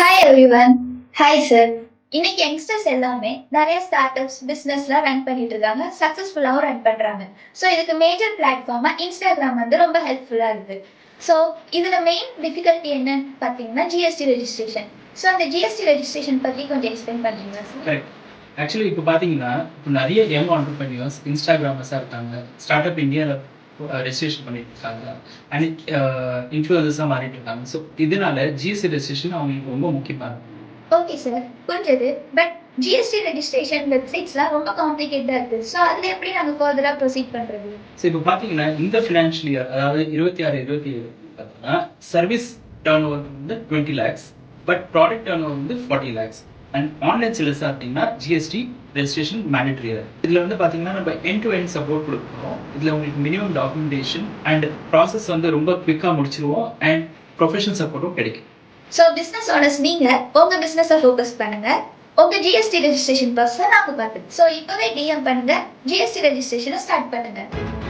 Hi everyone. Hi sir. இன்னைக்கு youngsters எல்லாமே நிறைய ஸ்டார்ட் அப்ஸ் பிஸ்னஸ்லாம் ரன் பண்ணிட்டு இருக்காங்க, சக்ஸஸ்ஃபுல்லாகவும் ரன் பண்றாங்க. ஸோ இதுக்கு மேஜர் பிளாட்ஃபார்மா இன்ஸ்டாகிராம் வந்து ரொம்ப ஹெல்ப்ஃபுல்லா இருக்கு. ஸோ இதுல மெயின் டிஃபிகல்ட்டி என்னன்னு பார்த்தீங்கன்னா ஜிஎஸ்டி ரெஜிஸ்ட்ரேஷன். ஸோ அந்த ஜிஎஸ்டி ரெஜிஸ்ட்ரேஷன் பத்தி கொஞ்சம் எக்ஸ்பிளைன் பண்றீங்களா சார்? கரெக்ட். ஆக்சுவலி இப்போ பார்த்தீங்கன்னா, இப்போ நிறைய யங் ஆண்டர்பிரினியர்ஸ் இன்ஸ்டாகிராமர்ஸாக இருக்காங்க. ஸ்டார்ட் அப் இந்தியாவில் ரெஜிஸ்ட்ரேஷன் பண்ணிட்டு இருக்காங்க. அண்ட் இன்ஃப்ளூயன்சர்ஸாக மாறிட்டு இருக்காங்க. ஸோ இதனால ஜிஎஸ்டி ரெஜிஸ்ட்ரேஷன் அவங்களுக்கு ரொம்ப முக்கியமானது. ஓகே சார், புரிஞ்சது. பட் ஜிஎஸ்டி ரெஜிஸ்ட்ரேஷன் வெப்சைட்ஸ்லாம் ரொம்ப காம்ப்ளிகேட்டா இருக்கு. ஸோ அதுல எப்படி நாங்கள் ஃபர்தரா ப்ரொசீட் பண்றது? ஸோ இப்போ பார்த்தீங்கன்னா இந்த ஃபினான்ஷியல் இயர், அதாவது 26-27 பார்த்தீங்கன்னா சர்வீஸ் டர்ன் ஓவர் வந்து 20 lakhs, but product turn over வந்து 40 lakhs. அண்ட் ஆன்லைன் சேல்ஸ் பார்த்தீங்கன்னா ஜிஎஸ்டி ரெஜிஸ்ட்ரேஷன் மேண்டேட்டரி. இதில் வந்து பார்த்தீங்கன்னா நம்ம எண்ட் டு எண்ட் சப்போர்ட் கொடுக்குறோம். இதில் உங்களுக்கு மினிமம் டாக்குமெண்டேஷன் அண்ட் ப்ராசஸ் வந்து ரொம்ப குவிக்காக முடிச்சிருவோம். அண்ட் ப்ரொஃபஷனல் சப்போர்ட்டும் கிடைக்கும். ஸோ பிஸ்னஸ் ஓனர்ஸ் நீங்க உங்க பிஸ்னஸை ஃபோக்கஸ் பண்ணுங்க, உங்க ஜிஎஸ்டி ரெஜிஸ்ட்ரேஷன் ப்ராசஸை நாங்கள் பார்த்துக்கோம். ஸோ இப்போவே டிஎம் பண்ணுங்க, ஜிஎஸ்டி ரெஜிஸ்ட்ரேஷனை ஸ்டார்ட் பண்ணுங்க.